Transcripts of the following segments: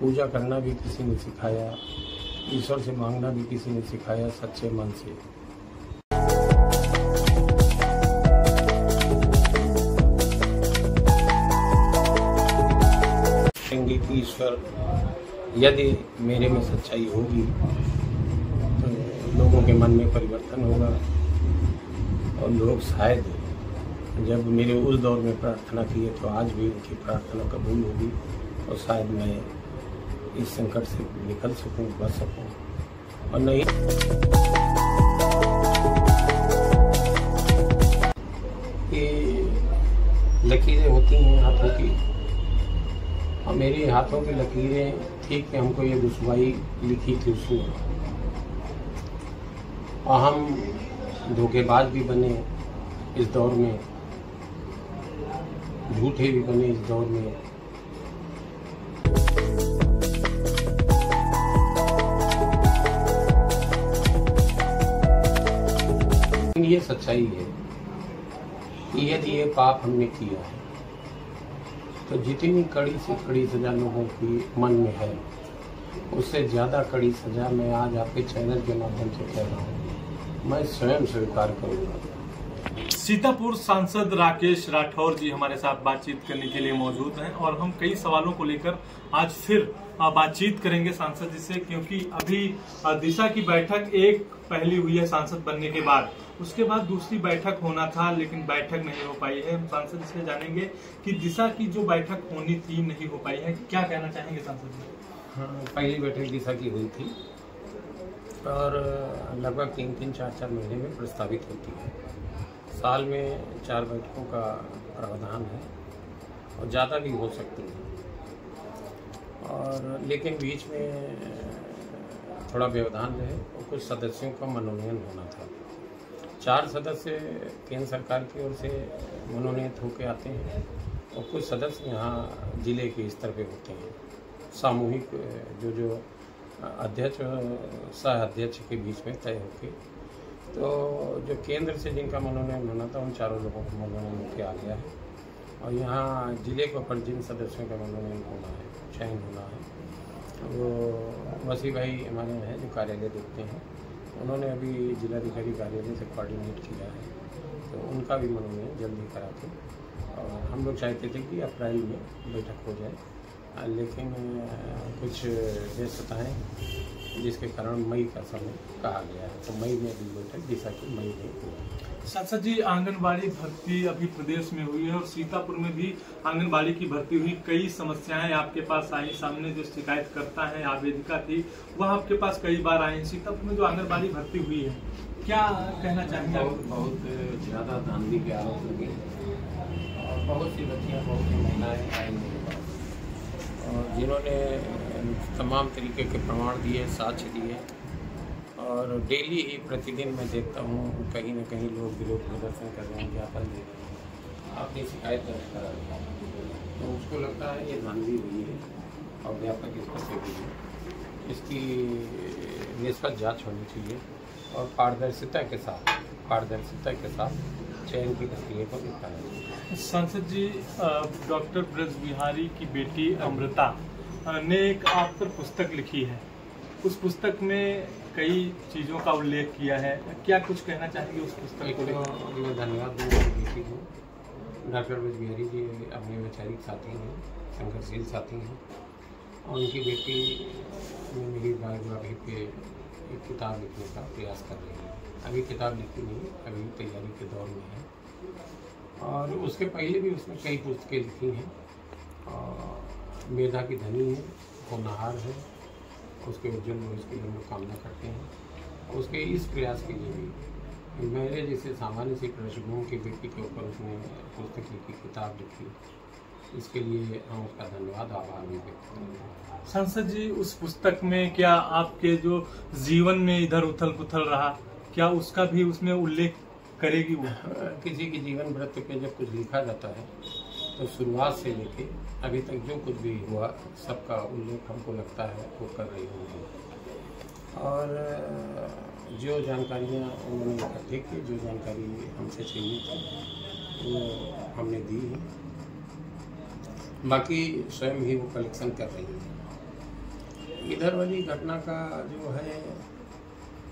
पूजा करना भी किसी ने सिखाया, ईश्वर से मांगना भी किसी ने सिखाया सच्चे मन से। कि ईश्वर यदि मेरे में सच्चाई होगी तो लोगों के मन में परिवर्तन होगा और लोग शायद जब मेरे उस दौर में प्रार्थना किए तो आज भी उनकी प्रार्थना कबूल होगी और शायद मैं इस संकट से निकल सकूं, बच सकूं। और नहीं कि लकीरें होती हैं हाथों की, और मेरे हाथों की लकीरें ठीक है, हमको ये रुसवाई लिखी थी उसमें, और हम धोखेबाज भी बने इस दौर में, झूठे भी बने इस दौर में। ये सच्चाई है कि यदि ये पाप हमने किया है तो जितनी कड़ी से कड़ी सजा लोगों की मन में है, उससे ज़्यादा कड़ी सजा मैं आज आपके चैनल के माध्यम से कह रहा हूँ, मैं स्वयं स्वीकार करूँगा। सीतापुर सांसद राकेश राठौर जी हमारे साथ बातचीत करने के लिए मौजूद हैं और हम कई सवालों को लेकर आज फिर बातचीत करेंगे सांसद जी से, क्योंकि अभी दिशा की बैठक एक पहली हुई है सांसद बनने के बाद, उसके बाद दूसरी बैठक होना था लेकिन बैठक नहीं हो पाई है। हम सांसद से जानेंगे कि दिशा की जो बैठक होनी थी नहीं हो पाई है, क्या कहना चाहेंगे सांसद जी? हाँ, पहली बैठक दिशा की हुई थी और लगभग 3-4 महीने में प्रस्तावित होती है। साल में 4 बैठकों का प्रावधान है और ज़्यादा भी हो सकती है, और लेकिन बीच में थोड़ा व्यवधान रहे और कुछ सदस्यों का मनोनयन होना था। 4 सदस्य केंद्र सरकार की ओर से मनोनीत होकर आते हैं और कुछ सदस्य यहाँ जिले के स्तर पे होते हैं, सामूहिक जो अध्यक्ष सह अध्यक्ष के बीच में तय होके। तो जो केंद्र से जिनका मनोनयन होना था उन चारों लोगों को मनोनयन होकर आ गया है, और यहाँ जिले को पर जिन सदस्यों का मनोनयन होना है, चयन होना है, वो वसी भाई हमारे हैं जो कार्यालय देखते हैं, उन्होंने अभी जिलाधिकारी कार्यालय से कोऑर्डिनेट किया है, तो उनका भी मनोनयन जल्दी करा के, और हम लोग चाहते थे कि अप्रैल में बैठक हो जाए, लेकिन कुछ व्यस्तताएँ जिसके कारण मई का समय कहा गया है, तो मई में अभी बैठक दिशा की मई में हुआ। सांसद जी, आंगनबाड़ी भर्ती अभी प्रदेश में हुई है और सीतापुर में भी आंगनबाड़ी की भर्ती हुई, कई समस्याएं आपके पास आई, सामने जो शिकायत करता है आवेदिका थी वह आपके पास कई बार आई। सीतापुर में जो आंगनबाड़ी भर्ती हुई है, क्या कहना चाहेंगे? बहुत ज़्यादा धांधली के आरोप लगे और बहुत सी बच्चियाँ, बहुत सी महिलाएँ आई मेरे पास, और जिन्होंने तमाम तरीके के प्रमाण दिए, साक्ष्य दिए, और डेली ही प्रतिदिन मैं देखता हूँ कहीं न कहीं लोग विरोध प्रदर्शन कर रहे हैं, ज्ञापन दे रहे हैं, अपनी शिकायत दर्ज करा रहे हैं। तो उसको लगता है ये धांधली हुई है और व्यापक स्तर से हुई है, इसकी निष्पक्ष जांच होनी चाहिए और पारदर्शिता के साथ चयन की प्रक्रिया को निपटाना चाहिए। सांसद जी, डॉक्टर ब्रज बिहारी की बेटी अमृता ने एक आप पर पुस्तक लिखी है, उस पुस्तक में कई चीज़ों का उल्लेख किया है, क्या कुछ कहना चाहेंगे उस पुस्तक को लेकर? मैं धन्यवाद दूँगा बेटी को। डॉक्टर ब्रज बिहारी जी अपने वैचारिक साथी हैं, संघर्षशील साथी हैं, और उनकी बेटी मेरी बायोग्राफी पे एक किताब लिखने का प्रयास कर रही है। अभी किताब लिखी नहीं, अभी तैयारी के दौर में है, और उसके पहले भी उसने कई पुस्तकें लिखी हैं, और मेधा की धनी है, होनहार है, उसके उज्जवल भविष्य के लिए हम कामना करते हैं। उसके इस प्रयास के लिए भी मेरे जैसे सामान्य से पृष्ठभूमि की व्यक्ति के ऊपर उसने पुस्तक लिखी, किताब लिखी, इसके लिए हम उसका धन्यवाद, आभार भी व्यक्त करते हैं। सांसद जी, उस पुस्तक में क्या आपके जो जीवन में इधर उथल पुथल रहा, क्या उसका भी उसमें उल्लेख करेगी वो? किसी के जीवन वृत्त पे जब कुछ लिखा जाता है तो शुरुआत से लेके अभी तक जो कुछ भी हुआ सबका उल्लेख हमको लगता है वो कर रही होंगी, और जो जानकारियाँ उन्होंने इकट्ठी की, जो जानकारी हमसे चाहिए थी वो हमने दी है, बाकी स्वयं ही वो कलेक्शन कर रही है। इधर वाली घटना का जो है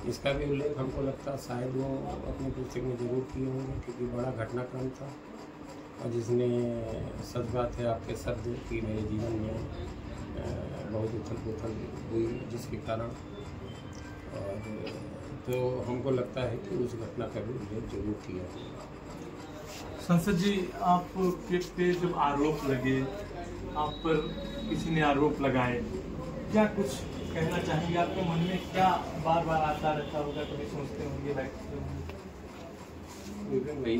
इसका भी उल्लेख हमको लगता है शायद वो अपनी पुस्तक में जरूर किए होंगे, क्योंकि बड़ा घटनाक्रम था और जिसने, सच बात है आपके शब्द की, मेरे जीवन में बहुत उथल पुथल हुई जिसके कारण, और तो हमको लगता है कि उस घटना का भी उल्लेख जरूर किया होगा। संसद जी, आप पे जब आरोप लगे, आप पर किसी ने आरोप लगाए, क्या कुछ कहना चाहेंगे? आपके मन में क्या बार बार आता रहता होगा, कभी सोचते होंगे, बैठते होंगे? भाई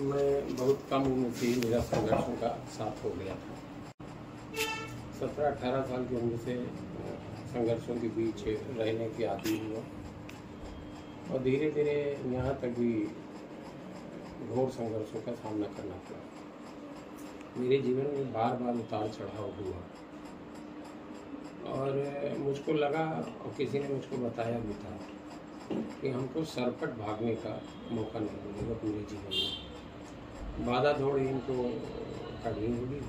मैं बहुत कम उम्र से मेरा संघर्षों का साथ हो गया था। 17-18 साल की उम्र से संघर्षों के बीच रहने की आदि हुआ और धीरे धीरे यहाँ तक भी घोर संघर्षों का सामना करना पड़ा। मेरे जीवन में बार बार उतार चढ़ाव हुआ और मुझको लगा, और किसी ने मुझको बताया भी था, कि हमको सरपट भागने का मौका नहीं मिलेगा पूरे जीवन में, बाधा दौड़ इनको करनी होगी।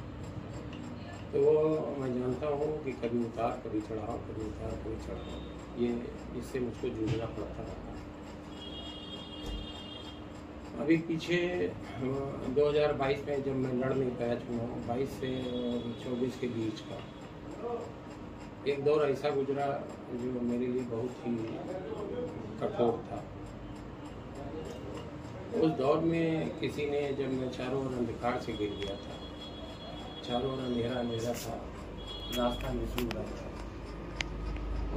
तो वो मैं जानता हूँ कि कभी उतार कभी चढ़ाव, कभी उतार कभी चढ़ाव, ये इससे मुझको जूझना पड़ता रहा। अभी पीछे 2022 में जब मैं लड़ नहीं पाया चुनाव, 22 से 24 के बीच का एक दौर ऐसा गुजरा जो मेरे लिए बहुत ही कठोर था। उस दौर में किसी ने, जब मैं चारों ओर अंधकार से गिर गया था, चारों ओर अंधेरा अंधेरा था, रास्ता नहीं रहा था,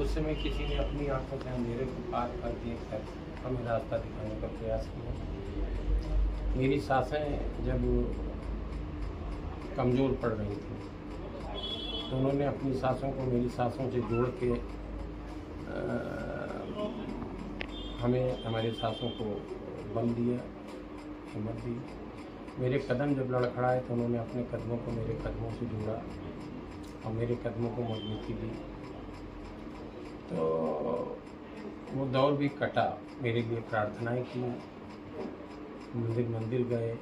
उस समय किसी ने अपनी आंखों से अंधेरे को पार कर देख कर हमें रास्ता दिखाने का प्रयास किया। मेरी सांसें जब कमज़ोर पड़ रही थी तो उन्होंने अपनी सांसों को मेरी सांसों से जोड़ के हमें, हमारे सांसों को बल दिया, हिम्मत दी। मेरे कदम जब लड़खड़ाए तो उन्होंने अपने कदमों को मेरे कदमों से जोड़ा और मेरे कदमों को मजबूती दी। तो वो दौर भी कटा, मेरे लिए प्रार्थनाएं की, मंदिर गए,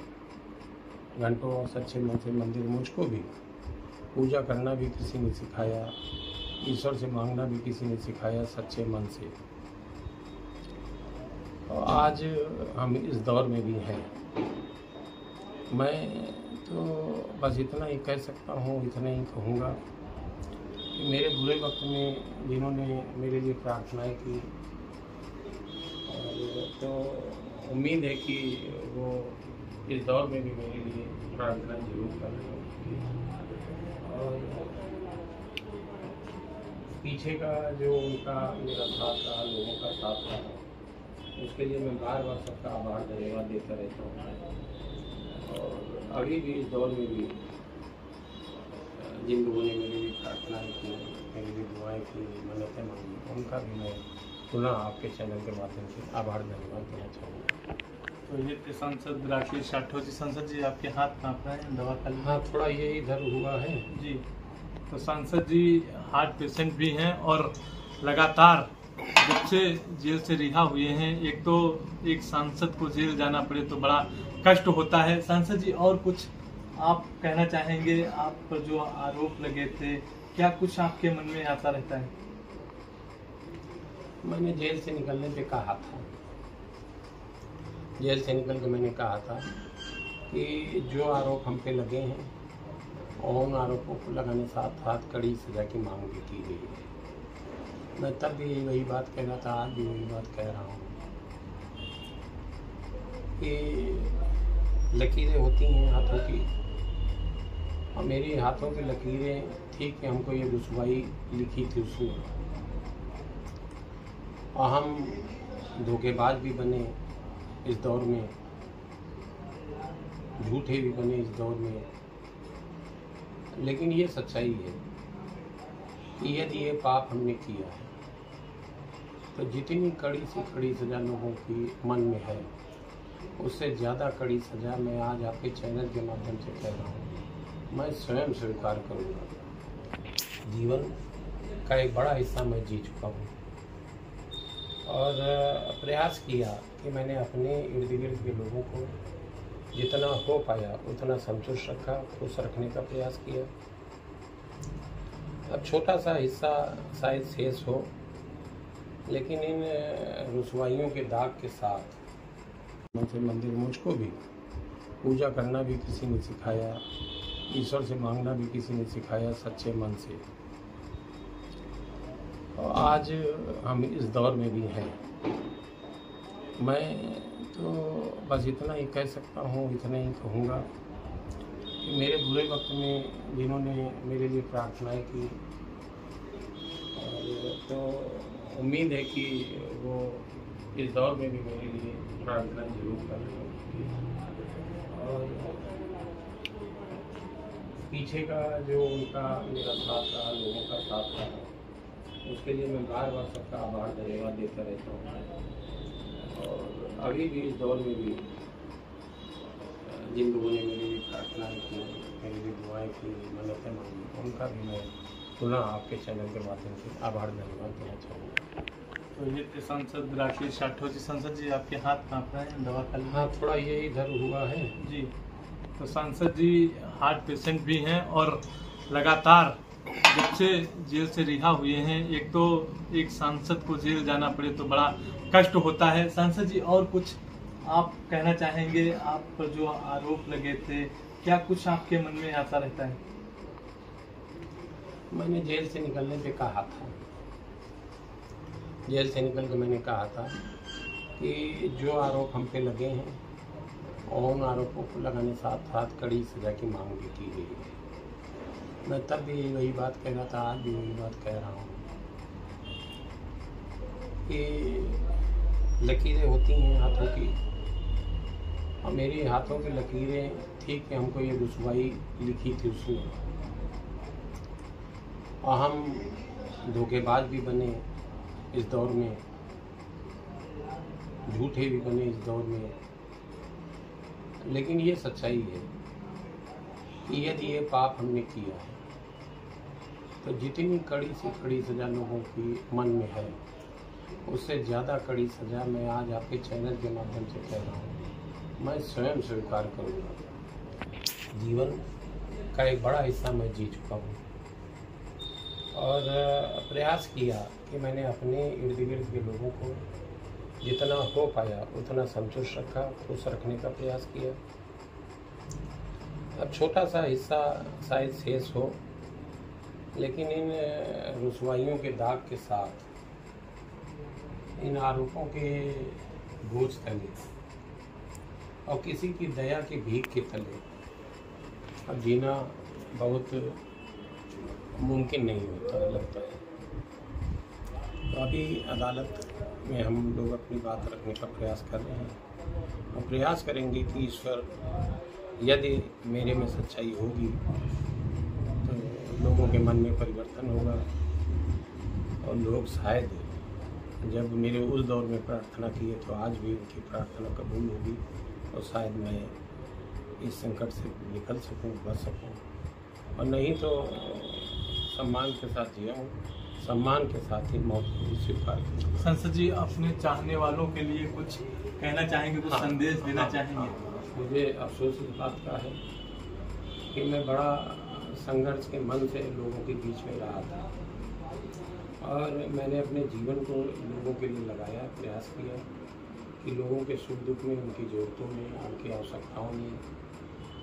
घंटों और सच्चे मन से मंदिर, मुझको भी पूजा करना भी किसी ने सिखाया, ईश्वर से मांगना भी किसी ने सिखाया सच्चे मन से। और आज हम इस दौर में भी हैं। मैं तो बस इतना ही कह सकता हूँ, इतना ही कहूँगा कि मेरे बुरे वक्त में जिन्होंने मेरे लिए प्रार्थनाएं की, और तो उम्मीद है कि वो इस दौर में भी मेरे लिए प्रार्थना जरूर कर रहे होंगे। और पीछे का जो उनका मेरा साथ रहा, लोगों का साथ रहा, उसके लिए मैं बार बार सबका आभार धन्यवाद देता रहता हूँ। और अभी भी इस दौर में भी जिन लोगों ने मेरे लिए प्रार्थनाएं की, मेरे लिए दुआएं की, मन्नतें मांगी, उनका भी मैं पुनः आपके चैनल के माध्यम से आभार धन्यवाद देना चाहूँगा। तो ये थे सांसद राकेश राठौर जी। सांसद जी, आपके हाथ काँप रहे हैं, दवा खा ली? हाँ, थोड़ा ये इधर हुआ है जी। तो सांसद जी हार्ट पेशेंट भी हैं और लगातार जब से जेल से रिहा हुए हैं, एक तो एक सांसद को जेल जाना पड़े तो बड़ा कष्ट होता है। सांसद जी, और कुछ आप कहना चाहेंगे? आप पर जो आरोप लगे थे, क्या कुछ आपके मन में आता रहता है? मैंने जेल से निकलने पे कहा था, जेल से निकल के मैंने कहा था कि जो आरोप हम पे लगे हैं और उन आरोपों को लगाने साथ साथ कड़ी सजा की मांग भी की गई है। मैं तब भी वही बात कह रहा था, आज भी वही बात कह रहा हूँ कि लकीरें होती हैं हाथों की, और मेरी हाथों की लकीरें थी कि हमको ये रुसवाई लिखी थी उसमें, और हम धोखेबाज भी बने इस दौर में, झूठे भी बने इस दौर में। लेकिन ये सच्चाई है कि यदि ये पाप हमने किया है तो जितनी कड़ी से कड़ी सज़ा लोगों की मन में है, उससे ज़्यादा कड़ी सज़ा मैं आज आपके चैनल के माध्यम से कह रहा हूँ, मैं स्वयं स्वीकार करूँगा। जीवन का एक बड़ा हिस्सा मैं जी चुका हूँ और प्रयास किया कि मैंने अपने इर्द गिर्द के लोगों को जितना हो पाया उतना संतुष्ट रखा, खुश रखने का प्रयास किया। अब छोटा सा हिस्सा शायद शेष हो, लेकिन इन रुसवाइयों के दाग के साथ मंदिर मुझको भी पूजा करना भी किसी ने सिखाया, ईश्वर से मांगना भी किसी ने सिखाया सच्चे मन से। और आज हम इस दौर में भी हैं। मैं तो बस इतना ही कह सकता हूँ, इतना ही कहूँगा कि मेरे बुरे वक्त में जिन्होंने मेरे लिए प्रार्थनाएं की, तो उम्मीद है कि वो इस दौर में भी मेरे लिए प्रार्थना जरूर कर रहे हैं। और पीछे का जो उनका मेरा साथ रहा, लोगों का साथ रहा, उसके लिए मैं बार बार सबका आभार धन्यवाद देता रहता हूँ। और अभी भी इस दौर में भी जिन लोगों ने मेरे लिए प्रार्थनाएं की, मेरे लिए दुआएं की, मन्नतें मांगी, उनका भी मैं पुनः आपके चैनल के माध्यम से आभार धन्यवाद देना चाहूँगा। तो ये थे सांसद राकेश राठौर जी। सांसद जी, आपके हाथ काँप रहे हैं, दवा खा ली? हाँ, थोड़ा ये इधर हुआ है जी। तो सांसद जी हार्ट पेशेंट भी हैं और लगातार जब से जेल से रिहा हुए हैं, एक तो एक सांसद को जेल जाना पड़े तो बड़ा कष्ट होता है। सांसद जी, और कुछ आप कहना चाहेंगे? आप पर जो आरोप लगे थे, क्या कुछ आपके मन में आता रहता है? मैंने जेल से निकलने पे कहा था, जेल से निकल के मैंने कहा था कि जो आरोप हम पे लगे हैं और उन आरोपों को लगाने साथ साथ कड़ी सजा की मांग भी की गई है। मैं तब भी वही बात कह रहा था, आज भी वही बात कह रहा हूँ कि लकीरें होती हैं हाथों की, और मेरी हाथों की लकीरें ठीक है, हमको ये रुसवाई लिखी थी उसमें, और हम धोखेबाज भी बने इस दौर में, झूठे भी बने इस दौर में। लेकिन ये सच्चाई है कि यदि ये पाप हमने किया है तो जितनी कड़ी से कड़ी सज़ा लोगों की मन में है, उससे ज़्यादा कड़ी सज़ा मैं आज आपके चैनल के माध्यम से कह रहा हूँ, मैं स्वयं स्वीकार करूँगा। जीवन का एक बड़ा हिस्सा मैं जी चुका हूँ और प्रयास किया कि मैंने अपने इर्द गिर्द के लोगों को जितना हो पाया उतना संतुष्ट रखा, खुश रखने का प्रयास किया। अब छोटा सा हिस्सा शायद शेष हो, लेकिन इन रुसवाइयों के दाग के साथ, इन आरोपों के बोझ तले और किसी की दया की भीख के तले अब जीना बहुत मुमकिन नहीं होता लगता है। तो अभी अदालत में हम लोग अपनी बात रखने का प्रयास कर रहे हैं और प्रयास करेंगे कि ईश्वर यदि मेरे में सच्चाई होगी तो लोगों के मन में परिवर्तन होगा और लोग शायद जब मेरे उस दौर में प्रार्थना की है तो आज भी उनकी प्रार्थना कबूल होगी और शायद मैं इस संकट से निकल सकूं, बच सकूं, और नहीं तो सम्मान के साथ जियाऊं, सम्मान के साथ ही मौत को भी स्वीकार करूं। संसद जी, अपने चाहने वालों के लिए कुछ कहना चाहेंगे, कुछ संदेश देना चाहेंगे? मुझे अफसोस इस बात का है कि मैं बड़ा संघर्ष के मन से लोगों के बीच में रहा था और मैंने अपने जीवन को लोगों के लिए लगाया, प्रयास किया कि लोगों के सुख दुख में, उनकी ज़रूरतों में, उनकी आवश्यकताओं में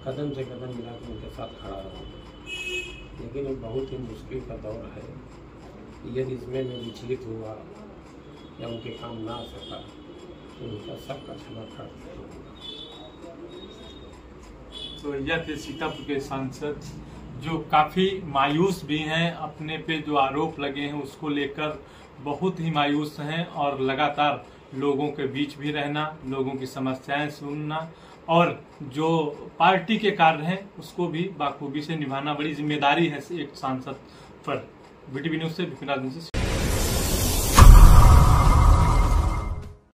कदम से कदम मिला के उनके साथ खड़ा रहूँ। लेकिन एक बहुत ही मुश्किल का दौर है, यदि इसमें मैं विचलित हुआ या उनके काम ना आ सका तो उनका सबका क्षमा प्रार्थना करूँगा। तो यह थे सीतापुर के सांसद जो काफ़ी मायूस भी हैं, अपने पे जो आरोप लगे हैं उसको लेकर बहुत ही मायूस हैं और लगातार लोगों के बीच भी रहना, लोगों की समस्याएं सुनना और जो पार्टी के कार्य हैं उसको भी बाखूबी से निभाना बड़ी जिम्मेदारी है एक सांसद पर। BTV न्यूज़ से विपिन राजवंशी।